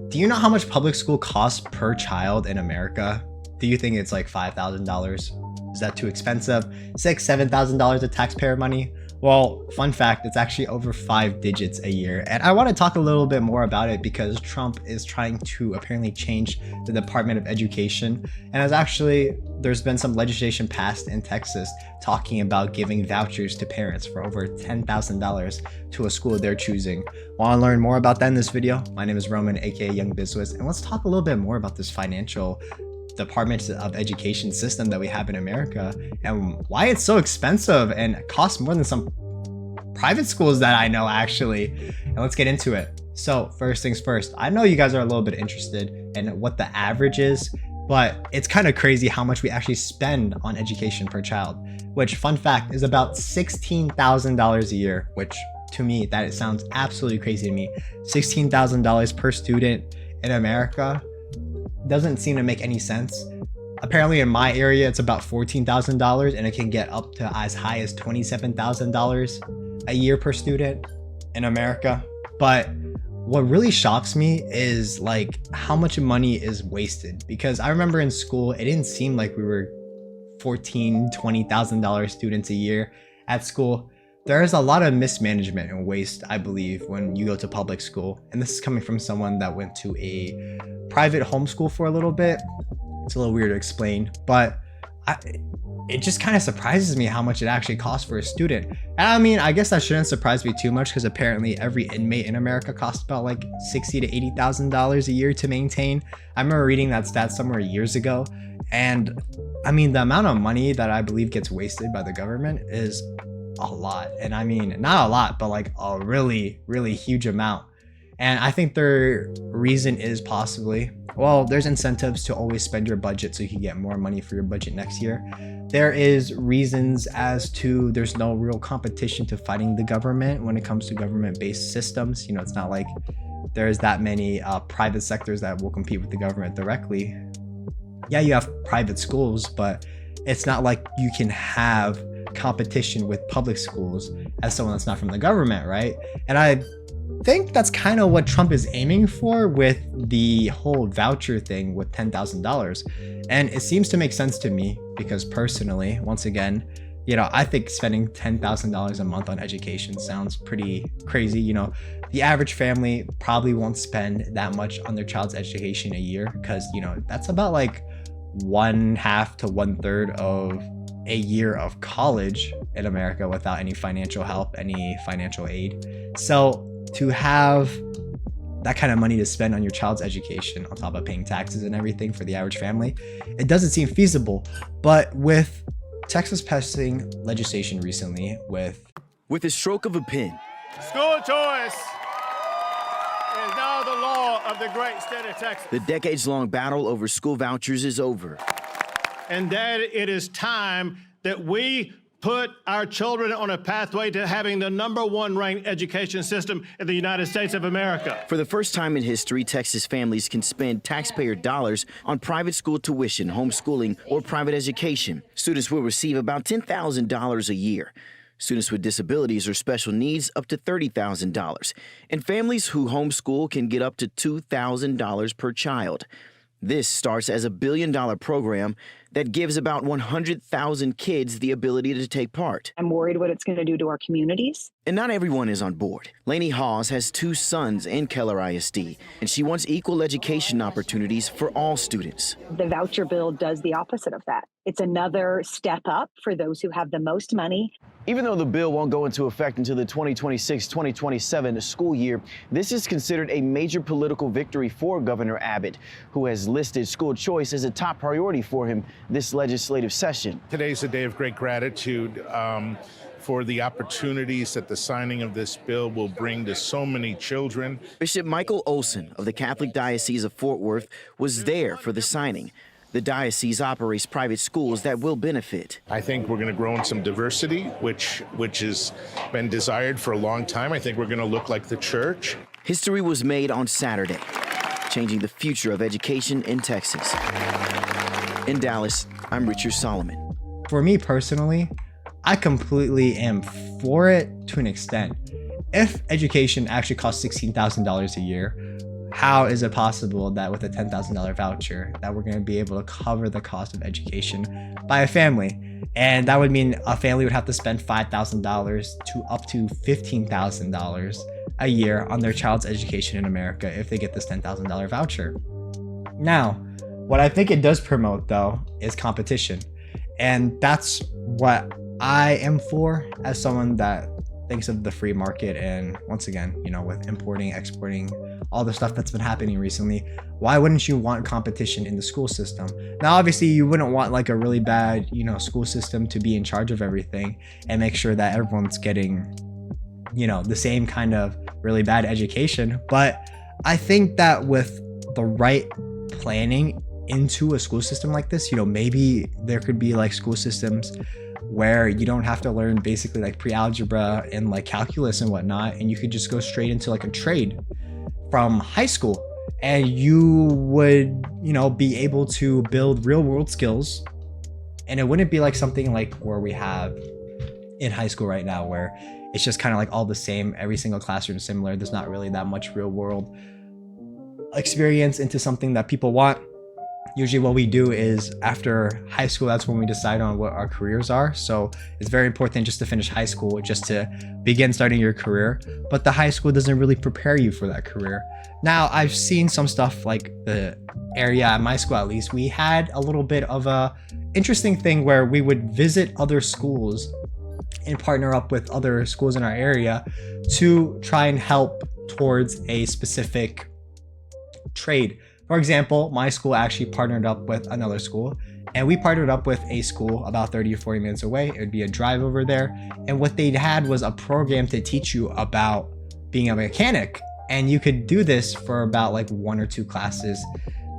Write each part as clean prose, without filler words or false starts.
Do you know how much public school costs per child in America? Do you think it's like $5,000? Is that too expensive? $6,000, $7,000 of taxpayer money? Well, fun fact, it's actually over 5 digits a year. And I want to talk a little bit more about it because Trump is trying to apparently change the Department of Education. And there's been some legislation passed in Texas talking about giving vouchers to parents for over $10,000 to a school they're choosing. Want to learn more about that in this video? My name is Roman, aka YoungBizWhiz, and let's talk a little bit more about this financial Department of Education system that we have in America and why it's so expensive and costs more than some private schools that I know actually. And let's get into it. So first things first, I know you guys are a little bit interested in what the average is, but it's kind of crazy how much we actually spend on education per child, which, fun fact, is about $16,000 a year, which to me, that sounds absolutely crazy to me. $16,000 per student in America doesn't seem to make any sense. Apparently in my area, it's about $14,000 and it can get up to as high as $27,000 a year per student in America. But what really shocks me is like how much money is wasted, because I remember in school, it didn't seem like we were $14,000, $20,000 students a year at school. There is a lot of mismanagement and waste, I believe, when you go to public school. And this is coming from someone that went to a private homeschool for a little bit. It's a little weird to explain, but it just kind of surprises me how much it actually costs for a student. And I mean, I guess that shouldn't surprise me too much because apparently every inmate in America costs about like $60,000 to $80,000 a year to maintain. I remember reading that stat somewhere years ago. And I mean, the amount of money that I believe gets wasted by the government is a lot. And I mean, not a lot, but like a really, really huge amount. And I think their reason is possibly, well, there's incentives to always spend your budget so you can get more money for your budget next year. There is reasons as to there's no real competition to fighting the government when it comes to government-based systems. You know, it's not like there's that many private sectors that will compete with the government directly. Yeah, you have private schools, but it's not like you can have competition with public schools as someone that's not from the government, right? And I think that's kind of what Trump is aiming for with the whole voucher thing with $10,000. And it seems to make sense to me because personally, once again, you know, I think spending $10,000 a month on education sounds pretty crazy. You know, the average family probably won't spend that much on their child's education a year because, you know, that's about like 1/2 to 1/3 of a year of college in America without any financial help, any financial aid. So to have that kind of money to spend on your child's education on top of paying taxes and everything for the average family, it doesn't seem feasible. But with Texas passing legislation recently with a stroke of a pen, school choice is now the law of the great state of Texas. The decades-long battle over school vouchers is over. And that it is time that we put our children on a pathway to having the #1 ranked education system in the United States of America. For the first time in history, Texas families can spend taxpayer dollars on private school tuition, homeschooling, or private education. Students will receive about $10,000 a year. Students with disabilities or special needs up to $30,000. And families who homeschool can get up to $2,000 per child. This starts as a $1 billion program that gives about 100,000 kids the ability to take part. I'm worried what it's going to do to our communities. And not everyone is on board. Lainey Hawes has 2 sons in Keller ISD, and she wants equal education opportunities for all students. The voucher bill does the opposite of that. It's another step up for those who have the most money. Even though the bill won't go into effect until the 2026-2027 school year, this is considered a major political victory for Governor Abbott, who has listed school choice as a top priority for him this legislative session. Today's a day of great gratitude for the opportunities that the signing of this bill will bring to so many children. Bishop Michael Olson of the Catholic Diocese of Fort Worth was there for the signing. The diocese operates private schools that will benefit. I think we're going to grow in some diversity, which has been desired for a long time. I think we're going to look like the church. History was made on Saturday, changing the future of education in Texas. In Dallas, I'm Richard Solomon. For me personally, I completely am for it to an extent. If education actually costs $16,000 a year, how is it possible that with a $10,000 voucher that we're going to be able to cover the cost of education by a family? And that would mean a family would have to spend $5,000 to up to $15,000 a year on their child's education in America if they get this $10,000 voucher. Now, what I think it does promote, though, is competition. And that's what I am for as someone that thinks of the free market. And once again, with importing, exporting, all the stuff that's been happening recently, why wouldn't you want competition in the school system? Now, obviously, you wouldn't want like a really bad, school system to be in charge of everything and make sure that everyone's getting, the same kind of really bad education. But I think that with the right planning into a school system like this, maybe there could be like school systems where you don't have to learn basically like pre-algebra and like calculus and whatnot, and you could just go straight into like a trade from high school, and you would be able to build real world skills. And it wouldn't be like something like where we have in high school right now, where it's just kind of like all the same, every single classroom is similar, there's not really that much real world experience into something that people want. Usually what we do is after high school, that's when we decide on what our careers are. So it's very important just to finish high school, just to begin starting your career. But the high school doesn't really prepare you for that career. Now, I've seen some stuff like the area at my school, at least, we had a little bit of a interesting thing where we would visit other schools and partner up with other schools in our area to try and help towards a specific trade. For example, my school actually partnered up with another school, and we partnered up with a school about 30 or 40 minutes away. It would be a drive over there. And what they had was a program to teach you about being a mechanic. And you could do this for about like 1 or 2 classes,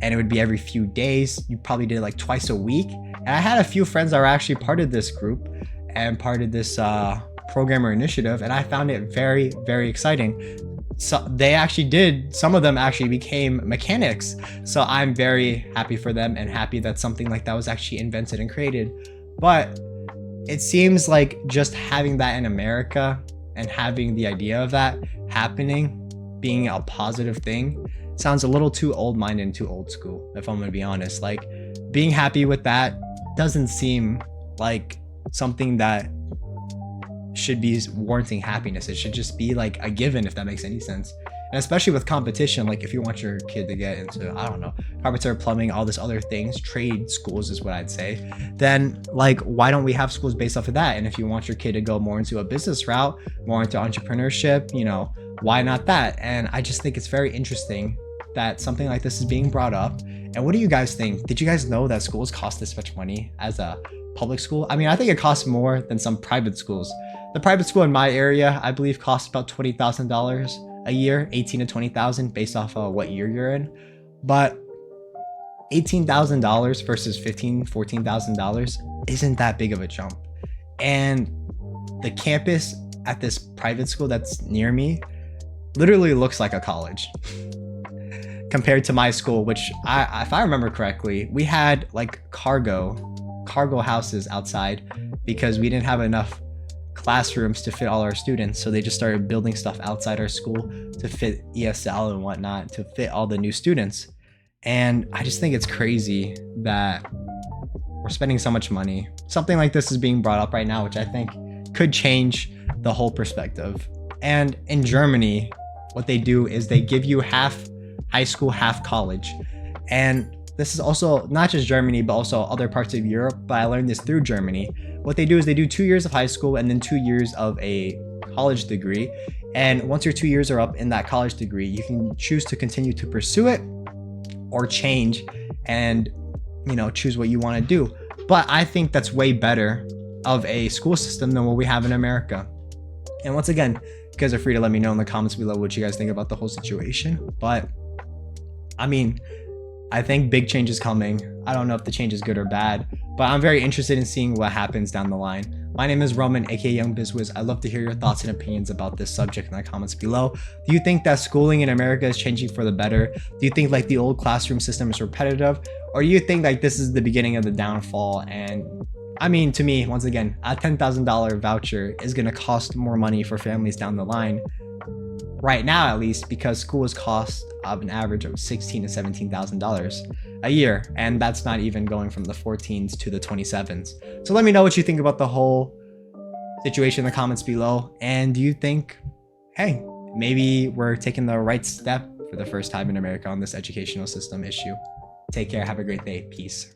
and it would be every few days. You probably did it like twice a week. And I had a few friends that were actually part of this group and part of this program or initiative, and I found it very, very exciting. So they actually did, some of them actually became mechanics. So I'm very happy for them and happy that something like that was actually invented and created. But it seems like just having that in America and having the idea of that happening, being a positive thing, sounds a little too old-minded and too old school, if I'm gonna be honest. Like, being happy with that doesn't seem like something that should be warranting happiness. It should just be like a given, if that makes any sense. And especially with competition, like if you want your kid to get into, I don't know, carpenter, plumbing, all this other things, trade schools is what I'd say, then like, why don't we have schools based off of that? And if you want your kid to go more into a business route, more into entrepreneurship, why not that? And I just think it's very interesting that something like this is being brought up. And what do you guys think? Did you guys know that schools cost this much money as a public school? I mean, I think it costs more than some private schools. The private school in my area, I believe, costs about $20,000 a year, 18 to 20,000 based off of what year you're in. But $18,000 versus $15,000, $14,000 isn't that big of a jump. And the campus at this private school that's near me literally looks like a college compared to my school, which if I remember correctly, we had like cargo houses outside because we didn't have enough classrooms to fit all our students. So they just started building stuff outside our school to fit ESL and whatnot, to fit all the new students. And I just think it's crazy that we're spending so much money. Something like this is being brought up right now, which I think could change the whole perspective. And in Germany, what they do is they give you half high school, half college. And this is also not just Germany, but also other parts of Europe, but I learned this through Germany. What they do is they do 2 years of high school and then 2 years of a college degree. And once your 2 years are up in that college degree, you can choose to continue to pursue it or change and, choose what you want to do. But I think that's way better of a school system than what we have in America. And once again, you guys are free to let me know in the comments below what you guys think about the whole situation. But I mean, I think big change is coming. I don't know if the change is good or bad, but I'm very interested in seeing what happens down the line. My name is Roman, aka YoungBizWhiz. I'd love to hear your thoughts and opinions about this subject in the comments below. Do you think that schooling in America is changing for the better? Do you think like the old classroom system is repetitive? Or do you think like this is the beginning of the downfall? And I mean, to me, once again, a $10,000 voucher is going to cost more money for families down the line. right now at least, because schools cost an average of $16,000 to $17,000 a year, and that's not even going from the 14s to the 27s. So let me know what you think about the whole situation in the comments below, and do you think, hey, maybe we're taking the right step for the first time in America on this educational system issue? Take care, have a great day, peace.